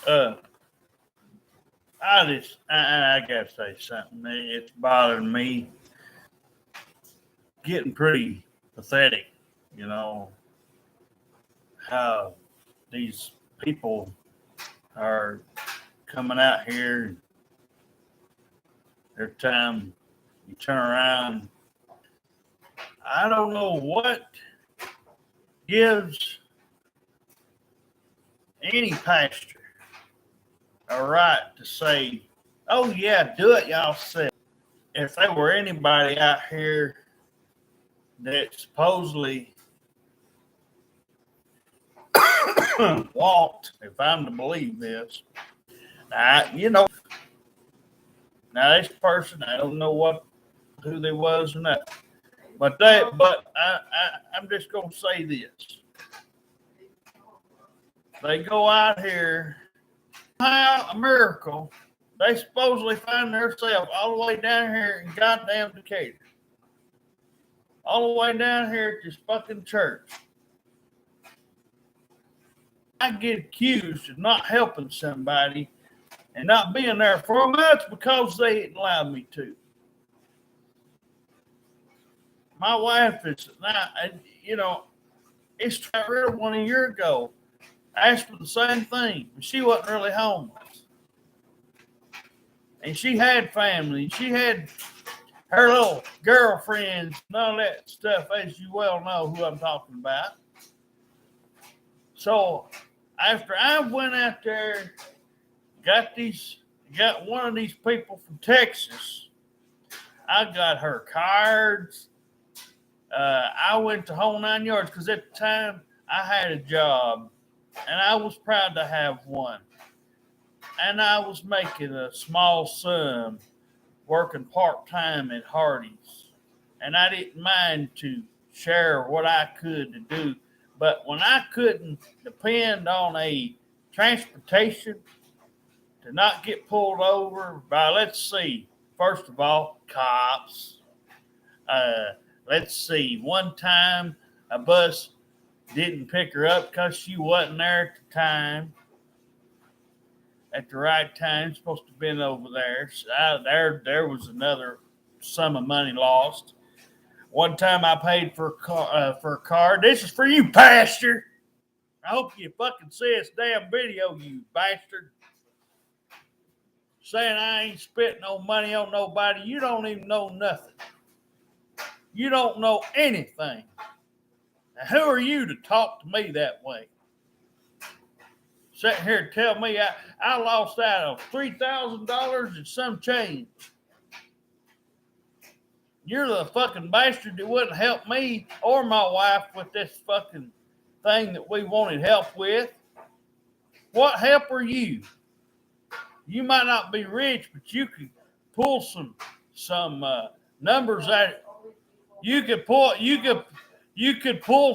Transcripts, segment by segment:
Uh, I gotta say something. It's bothering me, getting pretty pathetic. You know how these people are coming out here. Every time you turn around, I don't know what gives any pastor a right to say, "Oh yeah, do it y'all self." If there were anybody out here that supposedly walked, if I'm to believe this, now this person, I don't know who they was or nothing, I'm just gonna say this: they go out here, somehow a miracle, they supposedly find themselves all the way down here in goddamn Decatur, all the way down here at this fucking church. I get accused of not helping somebody and not being there for them. That's because they didn't allow me to. My wife is now, it's rid of one a year ago. I asked for the same thing, but she wasn't really homeless. And she had family. She had her little girlfriends and all that stuff, as you well know who I'm talking about. So after I went out there, got one of these people from Texas, I got her cards. I went to whole 9 yards because at the time I had a job and I was proud to have one. And I was making a small sum working part-time at Hardee's. And I didn't mind to share what I could to do. But when I couldn't depend on a transportation to not get pulled over by, let's see, first of all, cops. Let's see, one time a bus didn't pick her up because she wasn't there at the time. At the right time, supposed to have been over there. So there was another sum of money lost. One time I paid for a car. This is for you, pastor. I hope you fucking see this damn video, you bastard. Saying I ain't spent no money on nobody. You don't even know nothing. You don't know anything. Now, who are you to talk to me that way? Sitting here and tell me I lost out of $3,000 and some change. You're the fucking bastard that wouldn't help me or my wife with this fucking thing that we wanted help with. What help are you? You might not be rich, but you could pull some numbers out. You could pull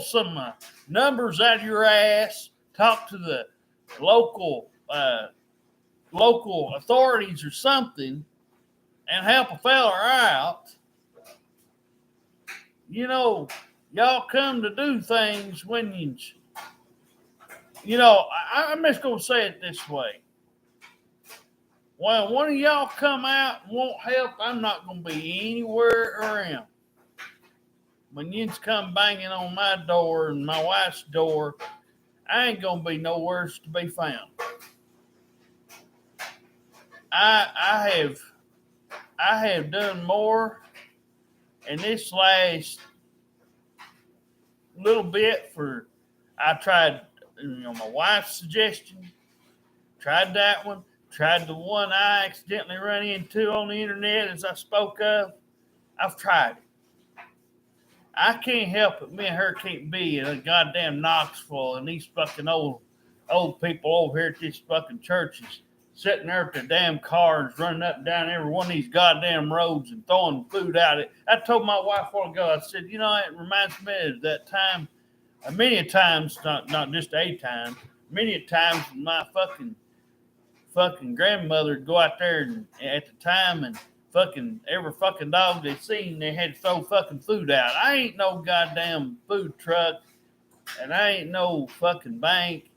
some numbers out of your ass. Talk to the local authorities or something, and help a fella out. You know, y'all come to do things when I'm just gonna say it this way. When one of y'all come out and won't help, I'm not gonna be anywhere around. When you come banging on my door and my wife's door, I ain't gonna be nowhere to be found. I have done more in this last little bit I tried, my wife's suggestion, tried that one, tried the one I accidentally ran into on the internet as I spoke of. I've tried it. I can't help it. Me and her can't be in a goddamn Knoxville and these fucking old people over here at these fucking churches sitting there with their damn cars running up and down every one of these goddamn roads and throwing food out. I told my wife a while ago, I said, it reminds me of that time, many times, not just a time, many times my fucking grandmother would go out there and, at the time and fucking every fucking dog they seen, they had to throw fucking food out. I ain't no goddamn food truck and I ain't no fucking bank,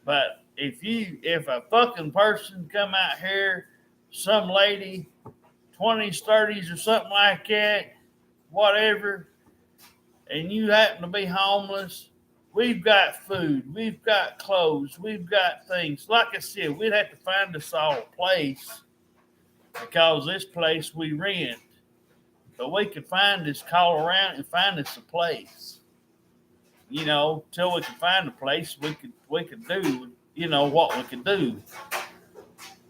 but if a fucking person come out here, some lady, 20s, 30s, or something like that, whatever, and you happen to be homeless, we've got food, we've got clothes, we've got things. Like I said, we'd have to find us all a place because this place we rent. But we could find this, call around and find us a place. Till we could find a place, we could do, what we could do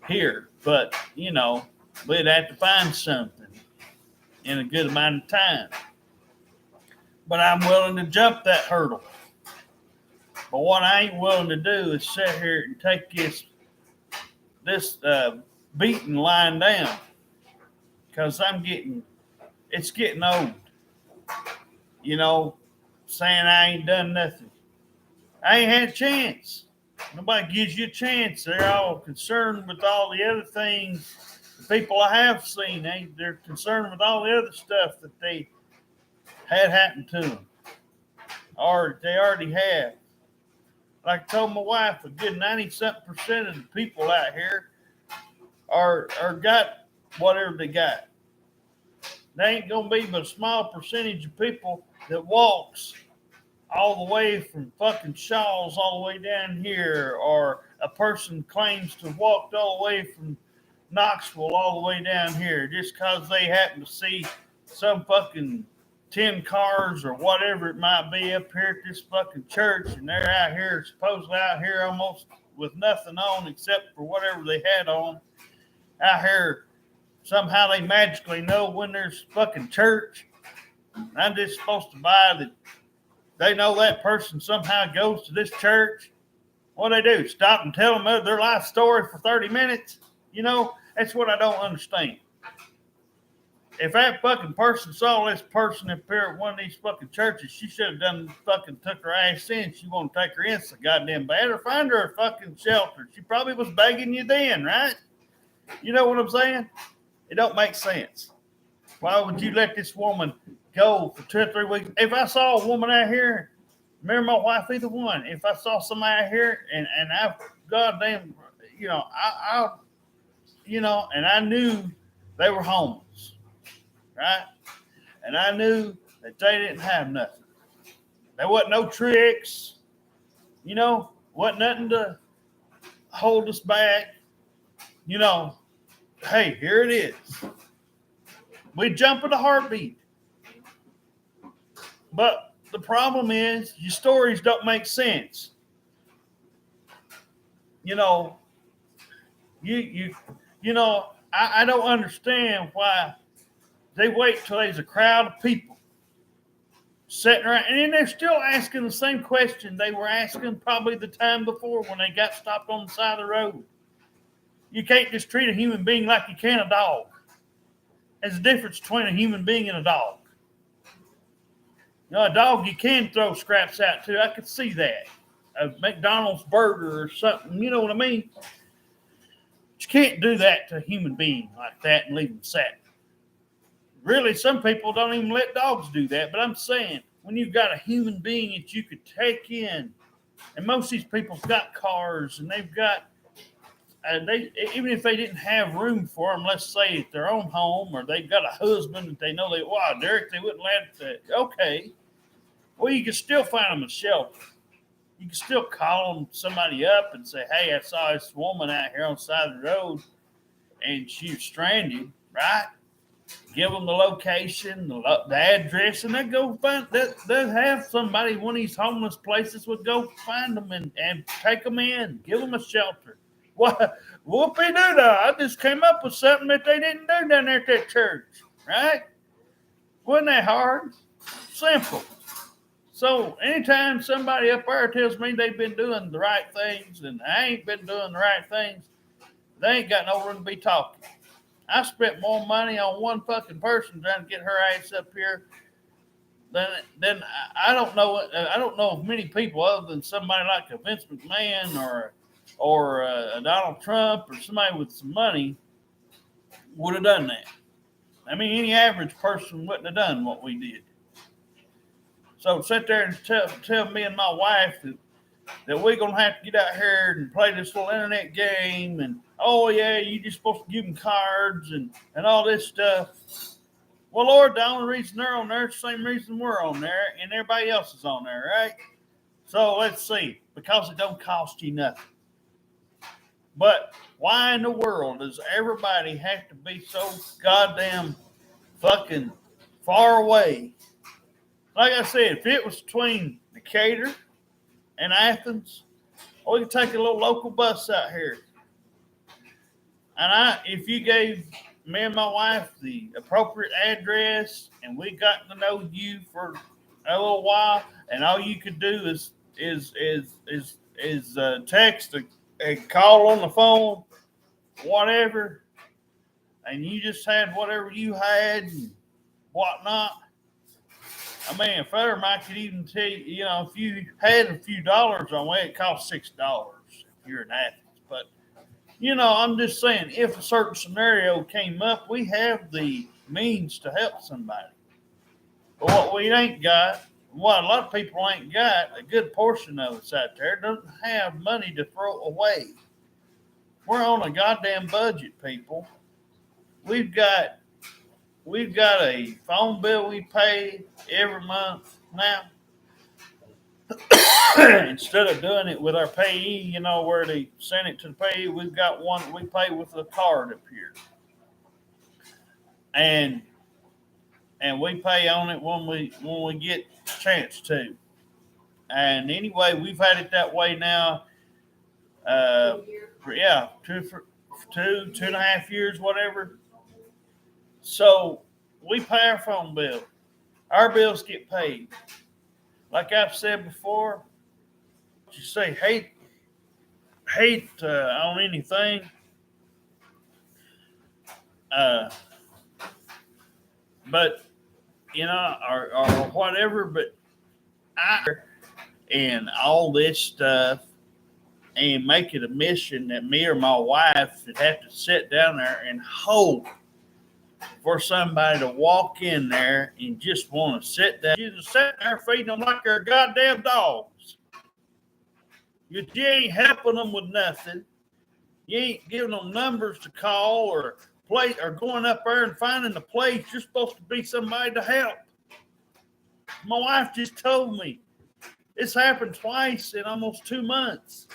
here. But, we'd have to find something in a good amount of time. But I'm willing to jump that hurdle. But what I ain't willing to do is sit here and take this beating lying down, because it's getting old. Saying I ain't done nothing. I ain't had a chance. Nobody gives you a chance. They're all concerned with all the other things. The people I have seen, they're concerned with all the other stuff that they had happened to them, or they already have. Like I told my wife, a good 90-something% of the people out here are got whatever they got. There ain't gonna be but a small percentage of people that walks all the way from fucking Shaw's all the way down here, or a person claims to have walked all the way from Knoxville all the way down here just because they happen to see some fucking 10 cars or whatever it might be up here at this fucking church, and they're out here, supposedly out here almost with nothing on except for whatever they had on. Out here, somehow they magically know when there's fucking church. I'm just supposed to buy that they know that person somehow goes to this church. What do they do? Stop and tell them their life story for 30 minutes? That's what I don't understand. If that fucking person saw this person up here at one of these fucking churches, she should have done fucking took her ass in. She want to take her in so goddamn bad, or find her a fucking shelter. She probably was begging you then, right? You know what I'm saying? It don't make sense. Why would you let this woman go for 2 or 3 weeks? If I saw a woman out here, remember my wife, either one. If I saw somebody out here and I goddamn, and I knew they were homeless, right? And I knew that they didn't have nothing. There wasn't no tricks, wasn't nothing to hold us back. Hey, here it is. We jump in a heartbeat. But the problem is your stories don't make sense. I don't understand why they wait till there's a crowd of people sitting around, and then they're still asking the same question they were asking probably the time before when they got stopped on the side of the road. You can't just treat a human being like you can a dog. There's a difference between a human being and a dog. A dog you can throw scraps out to. I could see that. A McDonald's burger or something, you know what I mean? But you can't do that to a human being like that and leave them sat. Really, some people don't even let dogs do that. But I'm saying, when you've got a human being that you could take in, and most of these people's got cars, and they've got, even if they didn't have room for them, let's say at their own home, or they've got a husband that they know Derek, they wouldn't let that. Okay. Well, you can still find them a shelter. You can still call somebody up and say, hey, I saw this woman out here on the side of the road and she's stranded, right? Give them the location, the address, and they go find that. They'll have somebody, one of these homeless places would go find them and take them in, give them a shelter. What? Whoopie-doo-dah. I just came up with something that they didn't do down there at that church, right? Wasn't that hard? Simple. So anytime somebody up there tells me they've been doing the right things and I ain't been doing the right things, they ain't got no room to be talking. I spent more money on one fucking person trying to get her ass up here than I don't know. I don't know of many people other than somebody like a Vince McMahon or a Donald Trump or somebody with some money would have done that. I mean, any average person wouldn't have done what we did. So sit there and tell me and my wife that that we're gonna have to get out here and play this little internet game, and oh yeah, you just supposed to give them cards and all this stuff. Well, Lord, the only reason they're on there is the same reason we're on there, and everybody else is on there, right? So let's see, because it don't cost you nothing. But why in the world does everybody have to be so goddamn fucking far away? Like I said, if it was between Decatur and Athens, we could take a little local bus out here. And if you gave me and my wife the appropriate address, and we got to know you for a little while, and all you could do is text and call on the phone, whatever, and you just had whatever you had and whatnot. I mean, a feller might could even tell you, you know, if you had a few dollars on it, it costs $6 if you're in Athens. But, you know, I'm just saying, if a certain scenario came up, we have the means to help somebody. But what we ain't got, what a lot of people ain't got, a good portion of us out there doesn't have money to throw away. We're on a goddamn budget, people. We've got a phone bill we pay every month now. Instead of doing it with our payee, you know, where they send it to the payee, we've got one that we pay with a card up here. And we pay on it when we get a chance to. And anyway, we've had it that way now. Yeah, two and a half years, whatever. So we pay our phone bill. Our bills get paid. Like I've said before, you say hate on anything. But you know, or whatever. But and all this stuff, and make it a mission that me or my wife should have to sit down there and hope for somebody to walk in there and just want to sit there. You just sitting there feeding them like they're goddamn dogs. You ain't helping them with nothing. You ain't giving them numbers to call or play or going up there and finding the place. You're supposed to be somebody to help. My wife just told me it's happened twice in almost 2 months.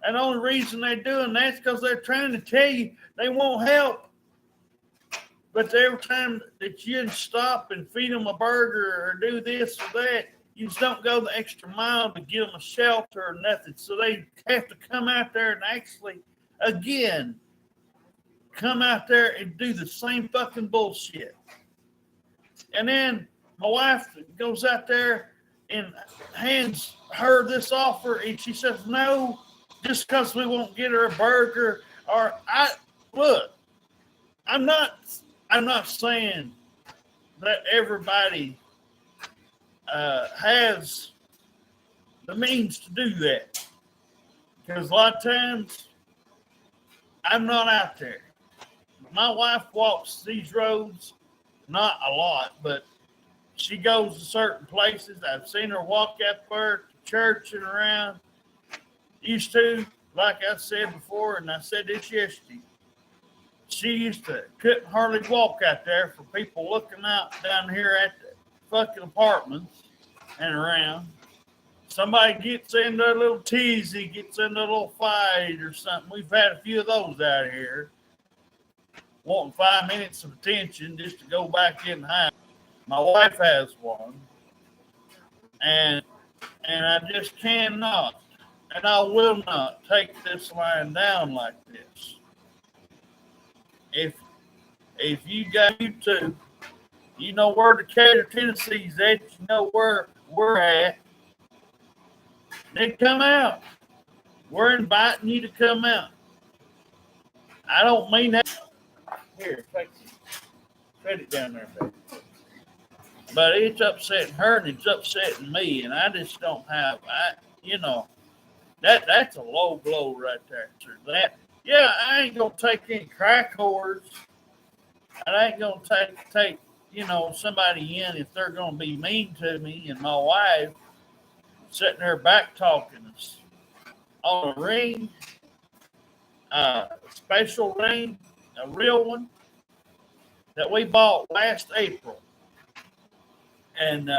And the only reason they're doing that is because they're trying to tell you they won't help. But every time that you stop and feed them a burger or do this or that, you just don't go the extra mile to give them a shelter or nothing. So they have to come out there and actually, again, come out there and do the same fucking bullshit. And then my wife goes out there and hands her this offer, and she says, no, just because we won't get her a burger. Or look, I'm not saying that everybody has the means to do that, because a lot of times I'm not out there. My wife walks these roads, not a lot, but she goes to certain places. I've seen her walk out there to church and around. Used to, like I said before, and I said this yesterday, she couldn't hardly walk out there for people looking out down here at the fucking apartments and around. Somebody gets into a little teasy, gets into a little fight or something. We've had a few of those out here, wanting 5 minutes of attention just to go back in the house. My wife has one, and I just cannot, and I will not take this line down like this. If you got YouTube, you know where Decatur, Tennessee's at, you know where we're at, then come out. We're inviting you to come out. I don't mean that. Here, take it. Set it down there, baby. But it's upsetting her and it's upsetting me, and I just don't have, that's a low blow right there. Yeah, I ain't gonna take any crack whores. I ain't gonna take somebody in if they're gonna be mean to me and my wife. sitting there back talking on a ring, special ring, a real one that we bought last April, and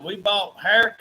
we bought hair